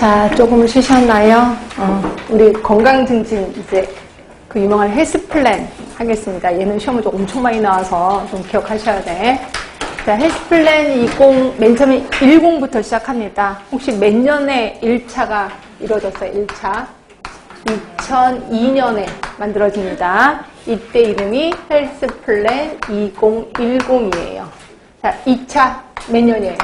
자, 조금 쉬셨나요? 우리 건강 증진 이제 그 유명한 헬스 플랜 하겠습니다. 얘는 시험을 좀 엄청 많이 나와서 좀 기억하셔야 돼. 자, 헬스 플랜 20, 맨 처음에 10부터 시작합니다. 혹시 몇 년에 1차가 이루어졌어요? 1차. 2002년에 만들어집니다. 이때 이름이 헬스 플랜 2010이에요. 자, 2차 몇 년이에요?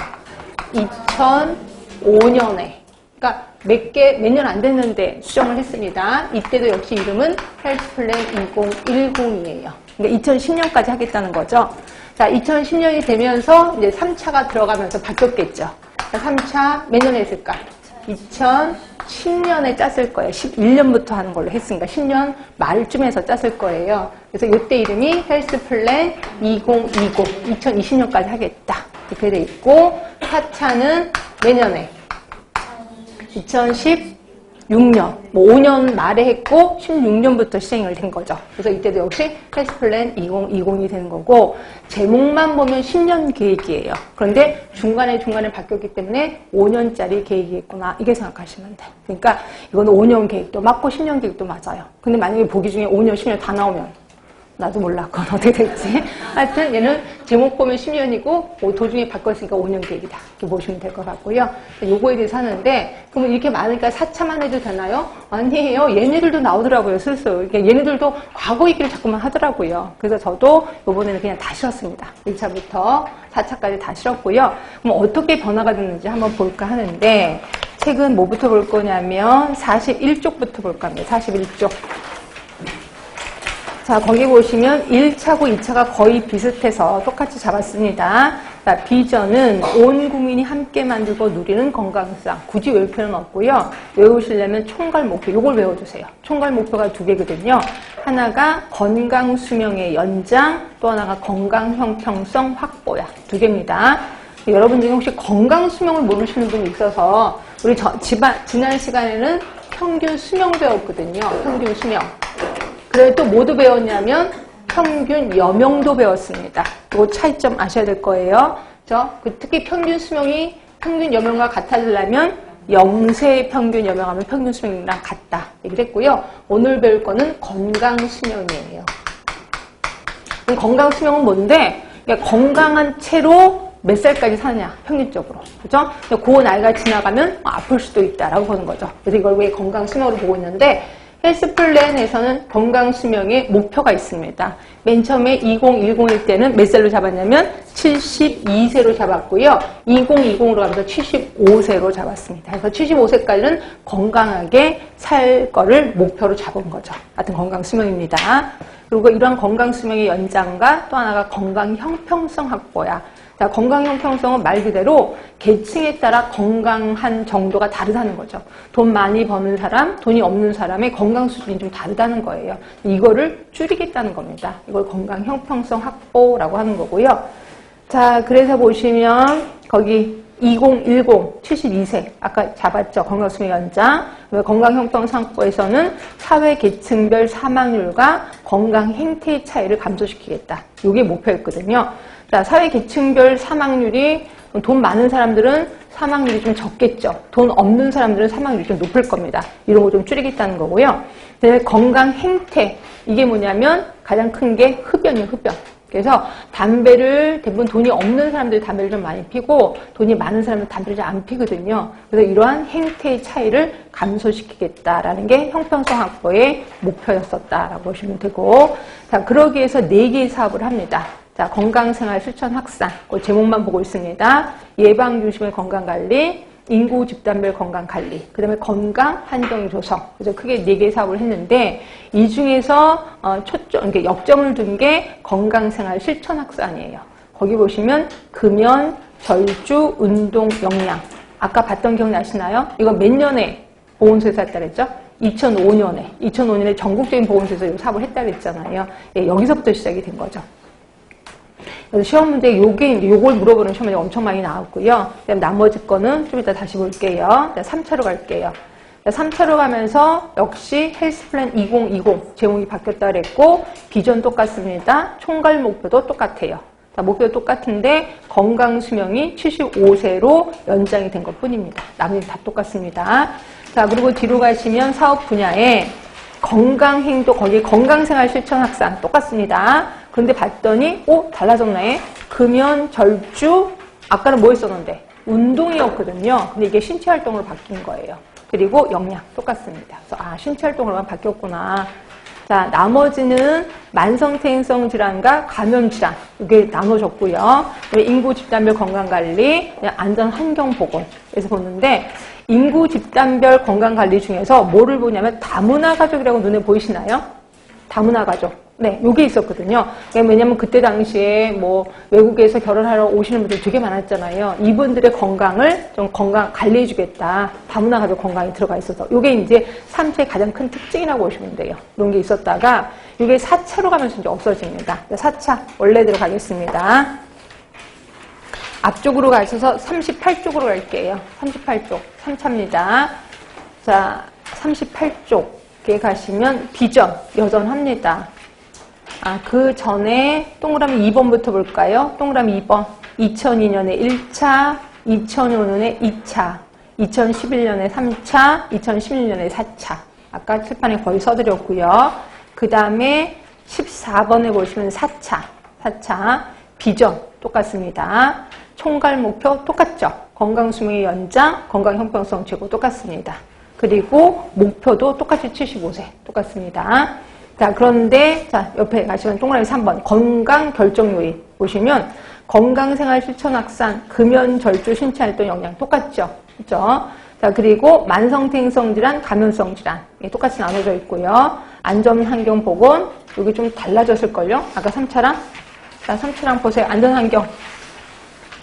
2005년에. 그러니까 몇 년 안 됐는데 수정을 했습니다. 이때도 역시 이름은 헬스 플랜 2010이에요. 그러니까 2010년까지 하겠다는 거죠. 자, 2010년이 되면서 이제 3차가 들어가면서 바뀌었겠죠. 자, 3차 몇 년에 했을까? 2010년에 짰을 거예요. 11년부터 하는 걸로 했으니까 10년 말쯤에서 짰을 거예요. 그래서 이때 이름이 헬스 플랜 2020, 2020년까지 하겠다. 이렇게 돼 있고, 4차는 몇 년에? 2016년, 뭐 5년 말에 했고 16년부터 시행을 된 거죠. 그래서 이때도 역시 헬스 플랜 2020이 되는 거고, 제목만 보면 10년 계획이에요. 그런데 중간에 바뀌었기 때문에 5년짜리 계획이겠구나, 이게 생각하시면 돼. 그러니까 이거는 5년 계획도 맞고 10년 계획도 맞아요. 근데 만약에 보기 중에 5년, 10년 다 나오면 나도 몰라. 그건 어떻게 될지. 하여튼 얘는 제목 보면 10년이고 뭐 도중에 바꿨으니까 5년 계획이다. 이렇게 보시면 될 것 같고요. 요거에 대해서 하는데, 그러면 이렇게 많으니까 4차만 해도 되나요? 아니에요. 얘네들도 나오더라고요. 슬슬. 그러니까 얘네들도 과거 얘기를 자꾸만 하더라고요. 그래서 저도 요번에는 그냥 다 실었습니다. 1차부터 4차까지 다 실었고요. 그럼 어떻게 변화가 됐는지 한번 볼까 하는데, 책은 뭐부터 볼 거냐면 41쪽부터 볼까 합니다. 41쪽. 자, 거기 보시면 1차고 2차가 거의 비슷해서 똑같이 잡았습니다. 자, 비전은 온 국민이 함께 만들고 누리는 건강상. 굳이 외울 필요는 없고요. 외우시려면 총괄 목표, 요걸 외워주세요. 총괄 목표가 2개거든요. 하나가 건강 수명의 연장, 또 하나가 건강 형평성 확보야. 2개입니다. 여러분 중에 혹시 건강 수명을 모르시는 분이 있어서, 우리 지난 시간에는 평균 수명 배웠거든요. 평균 수명. 그래서 또 모두 배웠냐면 평균 여명도 배웠습니다. 이거 차이점 아셔야 될 거예요. 특히 평균 수명이 평균 여명과 같아지려면 0세 평균 여명하면 평균 수명이랑 같다 얘기를 했고요. 오늘 배울 거는 건강 수명이에요. 건강 수명은 뭔데? 그러니까 건강한 채로 몇 살까지 사느냐, 평균적으로. 그죠? 그 나이가 지나가면 아플 수도 있다라고 보는 거죠. 그래서 이걸 왜 건강 수명으로 보고 있는데, 헬스 플랜에서는 건강 수명의 목표가 있습니다. 맨 처음에 2010일 때는 몇 살로 잡았냐면 72세로 잡았고요. 2020으로 가면서 75세로 잡았습니다. 그래서 75세까지는 건강하게 살 거를 목표로 잡은 거죠. 같은 건강 수명입니다. 그리고 이러한 건강 수명의 연장과 또 하나가 건강 형평성 확보야. 자, 건강 형평성은 말 그대로 계층에 따라 건강한 정도가 다르다는 거죠. 돈 많이 버는 사람, 돈이 없는 사람의 건강 수준이 좀 다르다는 거예요. 이거를 줄이겠다는 겁니다. 이걸 건강 형평성 확보라고 하는 거고요. 자, 그래서 보시면 거기 2010, 72세 아까 잡았죠. 건강 수명 연장. 건강 형평성 확보에서는 사회 계층별 사망률과 건강 행태의 차이를 감소시키겠다. 이게 목표였거든요. 자, 사회 계층별 사망률이, 돈 많은 사람들은 사망률이 좀 적겠죠. 돈 없는 사람들은 사망률이 좀 높을 겁니다. 이런 거 좀 줄이겠다는 거고요. 건강 행태, 이게 뭐냐면 가장 큰 게 흡연이에요, 흡연. 그래서 담배를 대부분 돈이 없는 사람들이 담배를 좀 많이 피고 돈이 많은 사람들은 담배를 잘 안 피거든요. 그래서 이러한 행태의 차이를 감소시키겠다라는 게 형평성 확보의 목표였었다라고 보시면 되고, 자, 그러기 위해서 4개의 사업을 합니다. 자, 건강생활 실천 확산. 그 제목만 보고 있습니다. 예방 중심의 건강관리, 인구 집단별 건강관리, 그 다음에 건강 환경 조성. 그래서 크게 4개의 사업을 했는데, 이 중에서 그러니까 역점을 둔 게 건강생활 실천 확산이에요. 거기 보시면 금연, 절주, 운동, 영양. 아까 봤던 기억 나시나요? 이거 몇 년에 보건소에서 했다 그랬죠? 2005년에 전국적인 보건소에서 이 사업을 했다 그랬잖아요. 예, 여기서부터 시작이 된 거죠. 그래서 시험 문제 요걸 물어보는 시험 문제 엄청 많이 나왔고요. 그다음 나머지 거는 좀 이따 다시 볼게요. 3차로 갈게요. 3차로 가면서 역시 헬스 플랜 2020 제목이 바뀌었다 그랬고, 비전 똑같습니다. 총괄 목표도 똑같아요. 자, 목표 똑같은데 건강 수명이 75세로 연장이 된 것 뿐입니다. 나머지 다 똑같습니다. 자, 그리고 뒤로 가시면 사업 분야에 건강 행동, 거기 건강생활 실천 확산 똑같습니다. 그런데 봤더니, 달라졌네. 금연, 절주, 아까는 뭐 했었는데? 운동이었거든요. 근데 이게 신체 활동으로 바뀐 거예요. 그리고 영양 똑같습니다. 그래서 신체 활동으로만 바뀌었구나. 자, 나머지는 만성퇴행성 질환과 감염 질환 이게 나눠졌고요. 인구 집단별 건강관리, 안전환경보건에서 보는데 인구 집단별 건강관리 중에서 뭐를 보냐면 다문화 가족이라고 눈에 보이시나요? 다문화 가족. 네, 요게 있었거든요. 왜냐면 그때 당시에 뭐 외국에서 결혼하러 오시는 분들 되게 많았잖아요. 이분들의 건강을 좀 건강 관리해주겠다. 다문화 가족 건강이 들어가 있어서. 요게 이제 3차의 가장 큰 특징이라고 보시면 돼요. 이런 게 있었다가 요게 4차로 가면서 이제 없어집니다. 4차 원래대로 가겠습니다. 앞쪽으로 가셔서 38쪽으로 갈게요. 38쪽. 3차입니다. 자, 38쪽에 가시면 비전 여전합니다. 그 전에 동그라미 2번부터 볼까요? 동그라미 2번. 2002년에 1차, 2005년에 2차, 2011년에 3차, 2016년에 4차. 아까 칠판에 거의 써드렸고요. 그 다음에 14번에 보시면 4차. 비전 똑같습니다. 총괄 목표 똑같죠? 건강수명의 연장, 건강형평성 최고 똑같습니다. 그리고 목표도 똑같이 75세 똑같습니다. 자, 그런데, 자, 옆에 가시면 동그라미 3번. 건강 결정 요인 보시면, 건강생활 실천 확산, 금연, 절주, 신체 활동 영양 똑같죠? 그죠? 자, 그리고 만성퇴행성 질환, 감염성 질환. 똑같이 나눠져 있고요. 안전환경 보건, 여기 좀 달라졌을걸요? 아까 3차랑? 자, 3차랑 보세요. 안전환경.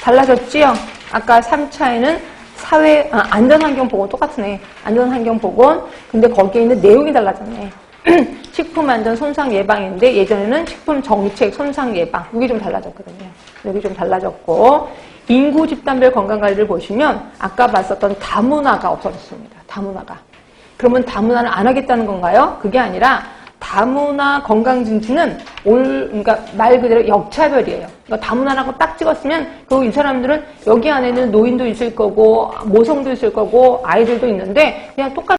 달라졌지요? 아까 3차에는 안전환경 보건 똑같으네. 안전환경 보건. 근데 거기에 있는 내용이 달라졌네. 식품 안전 손상 예방인데 예전에는 식품 정책 손상 예방 이게 좀 달라졌거든요. 여기 좀 달라졌고 인구 집단별 건강관리를 보시면 아까 봤었던 다문화가 없어졌습니다. 다문화가. 그러면 다문화를 안 하겠다는 건가요? 그게 아니라 다문화 건강증진은 그러니까 말 그대로 역차별이에요. 그러니까 다문화라고 딱 찍었으면 이 사람들은 여기 안에는 노인도 있을 거고 모성도 있을 거고 아이들도 있는데 그냥 똑같